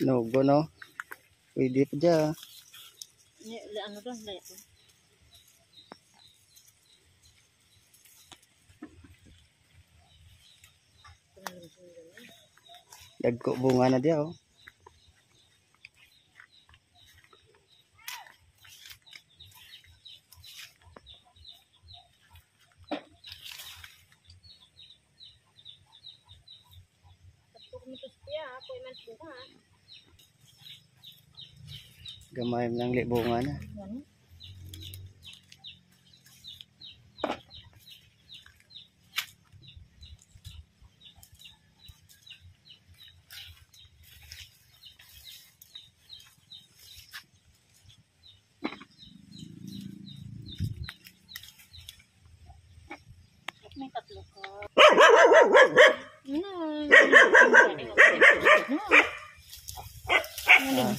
Nugo no. Pwede pa dyan. Ano doon? Layak ko. Dagko bunga na diya oh. Gamay ng libunga na. May tatlo ka.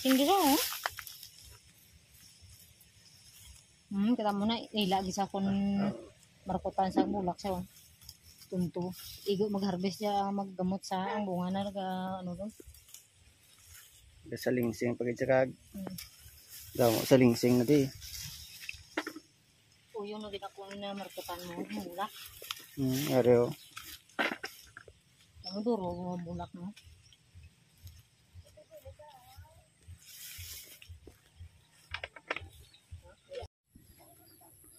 Hindi ko. Kita mo na ilagi sa kon markutan sa bulak sa tunto. Igo mag-harvest siya maggamot sa ang bunga na ano doon. Sa lingsing pagit sa kag. Daw sa lingsing na di. Uyo na din ako na markutan mo bulak. Areo. Ang duro mo bulak mo.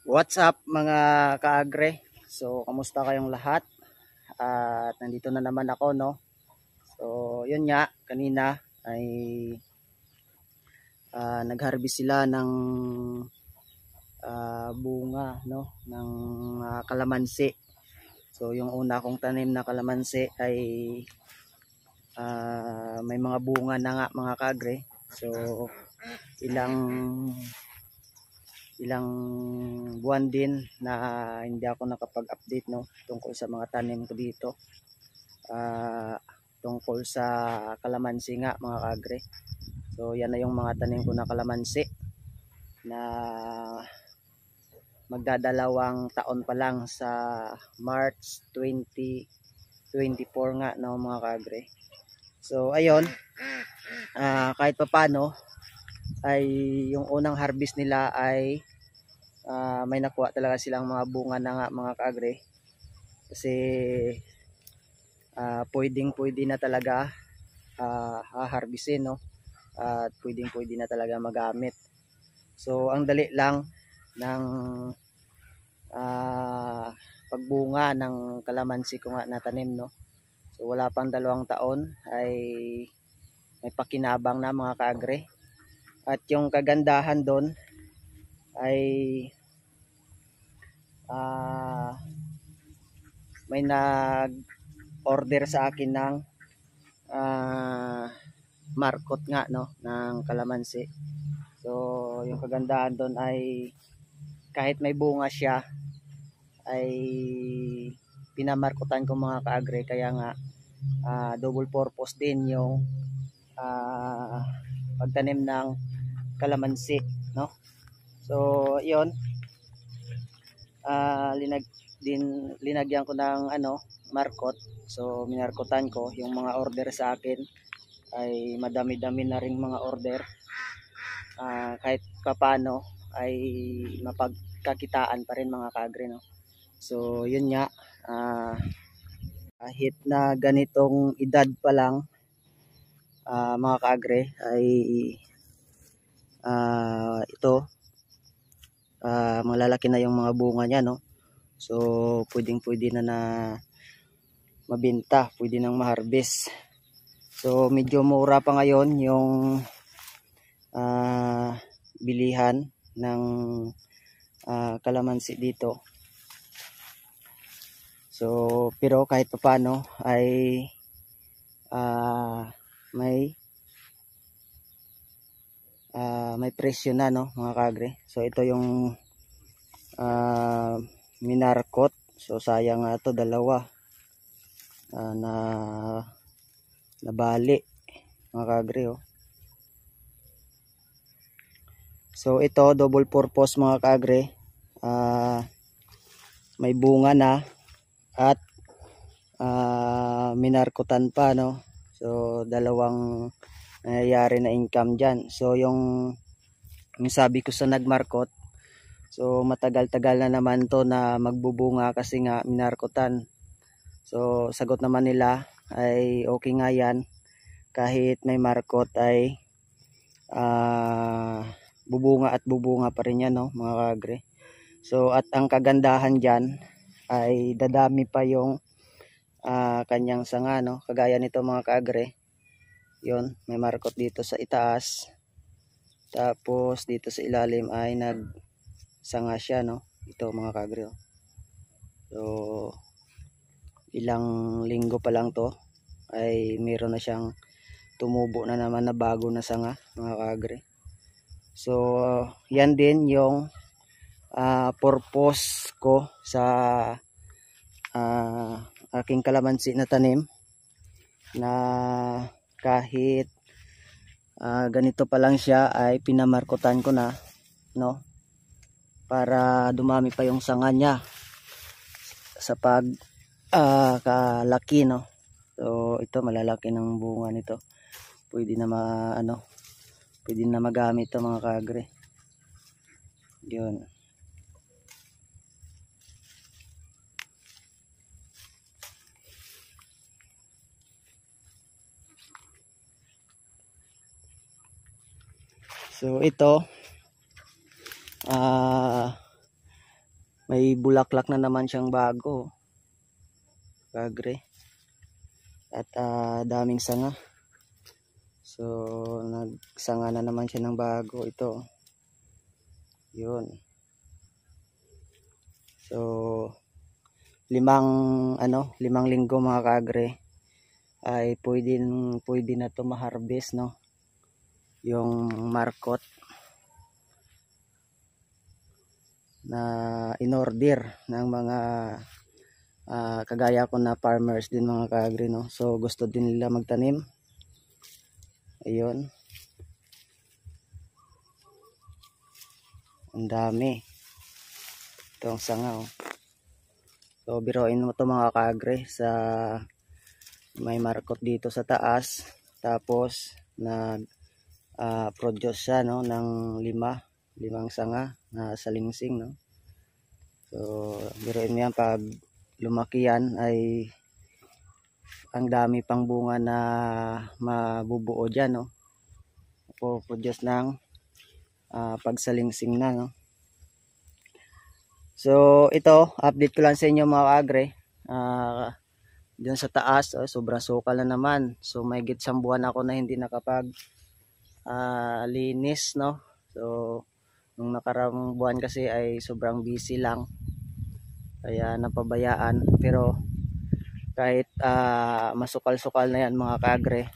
What's up mga kaagre? So, kamusta kayong lahat? At nandito na naman ako, no? So, yun nga, kanina ay nag-harvest sila ng bunga, no? Ng kalamansi. So, yung una kong tanim na kalamansi ay may mga bunga na nga mga kaagre. So, ilang buwan din na hindi ako nakapag-update no tungkol sa mga tanim ko dito, tungkol sa kalamansi nga mga kaagre. So yan na yung mga tanim ko na kalamansi na magdadalawang taon pa lang sa March 2024 nga no mga kaagre. So ayun, kahit pa paano ay yung unang harvest nila ay may nakuha talaga silang mga bunga na nga mga kaagre, kasi pwede na talaga harvestin no, at pwede na talaga magamit. So ang dali lang ng pagbunga ng kalamansi ko nga natanim no. So wala pang 2 taon ay may pakinabang na mga kaagre. At yung kagandahan doon ay may nag-order sa akin ng markot nga no ng kalamansi. So yung kagandahan doon ay kahit may bunga siya ay pinamarkutan ko mga kaagre, kaya nga double purpose din yung pagtanim ng kalamansi no. So yun, linagyan ko ng markot. So minarkotan ko yung mga order sa akin, ay madami-dami na ring mga order. Kahit paano ay mapagkakitaan pa rin mga kaagre no. So yun nga, kahit na ganitong edad pa lang mga kaagre ay ito malalaki na yung mga bunga niya no. So pwede na mabenta, pwede nang ma-harvest. So medyo mura pa ngayon yung bilihan ng kalamansi dito. So pero kahit paano ay may presyo na no mga kaagre. So ito yung minarkot. So sayang nga ito, dalawa na nabali mga kaagre oh. So ito double purpose mga kaagre, may bunga na at minarkotan pa no. So dalawang nangyayari na income dyan. So yung sabi ko sa nagmarkot, so matagal-tagal na naman to na magbubunga kasi nga minarkotan. So sagot naman nila ay okay nga yan, kahit may markot ay bubunga at bubunga pa rin yan, no, mga kaagre. So at ang kagandahan dyan ay dadami pa yung kanyang sanga, no, kagaya nito mga kaagre. Yun, may markot dito sa itaas, tapos dito sa ilalim ay nagsanga siya, no, ito mga kaagre. So ilang linggo pa lang to ay meron na siyang tumubo na naman na bago na sanga, mga kaagre. So yan din yung purpose ko sa aking kalamansi na tanim, na kahit ganito pa lang siya ay pinamarkotan ko na, no, para dumami pa yung sanga niya sa pag kalaki, no. So ito, malalaki ng bunga nito, pwede na pwede na magamit to mga kaagre. Yun. So ito, may bulaklak na naman siyang bago, kaagre, at daming sanga. So nagsanga na naman siya ng bago, ito. Yun. So limang linggo mga kaagre ay pwede na to ma-harvest, no, yung markot na in-order ng mga kagaya ko na farmers din, mga kaagre, no. So gusto din nila magtanim. Ayun, ang dami itong sanga, oh. So biroin mo to mga kaagre, sa may markot dito sa taas, tapos produce siya, no, ng limang sanga na salingsing, no. So biroin mo yan, pag lumaki yan ay ang dami pang bunga na mabubuo dyan, no, produce ng pagsalingsing na, no. So ito, update ko lang sa inyo mga kaagre. Diyan sa taas, sobrang sukal na naman. So may gitsang buwan ako na hindi nakapag linis, no. So nung nakarang buwan kasi ay sobrang busy lang, kaya napabayaan. Pero kahit masukal-sukal na yan mga kaagre,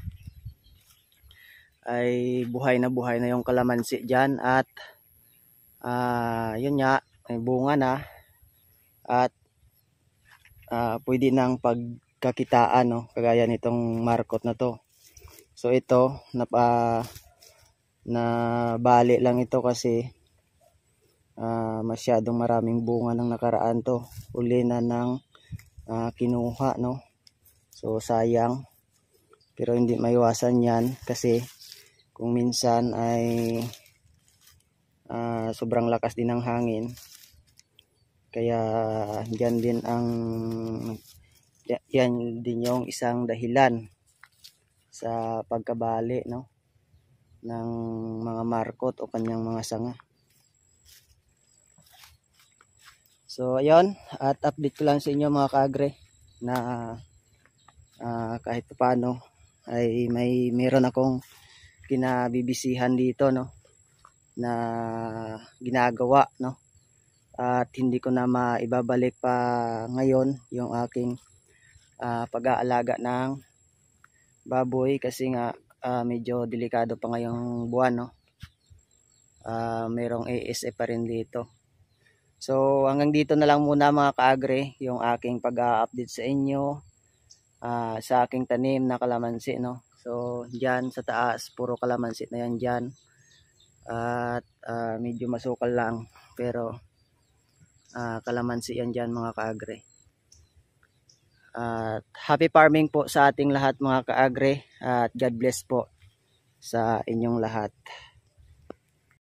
ay buhay na yung kalamansi dyan. At yun nga, may bunga na, at pwede nang pagkakitaan, no, kagaya nitong markot na to. So ito, nabali lang ito kasi masyadong maraming bunga ng nakaraan to. Uli na ng kinuha, no. So sayang, pero hindi maiwasan yan kasi kung minsan ay sobrang lakas din ng hangin, kaya yan din yung isang dahilan sa pagkabali, no, ng mga markot o kanyang mga sanga. So ayun, at update ko lang sa inyo mga kaagre na kahit paano ay meron akong kinabibisihan dito, no, na ginagawa, no. At hindi ko na maibabalik pa ngayon yung aking pag-aalaga ng baboy kasi nga medyo delikado pa ngayong buwan, no. Merong ASF pa rin dito. So hanggang dito na lang muna mga kaagre yung aking pag-update sa inyo sa aking tanim na kalamansi, no. So diyan sa taas puro kalamansi na yan diyan, at medyo masukal lang, pero kalamansi yan diyan mga kaagre. At happy farming po sa ating lahat mga kaagre, at God bless po. sa inyong lahat.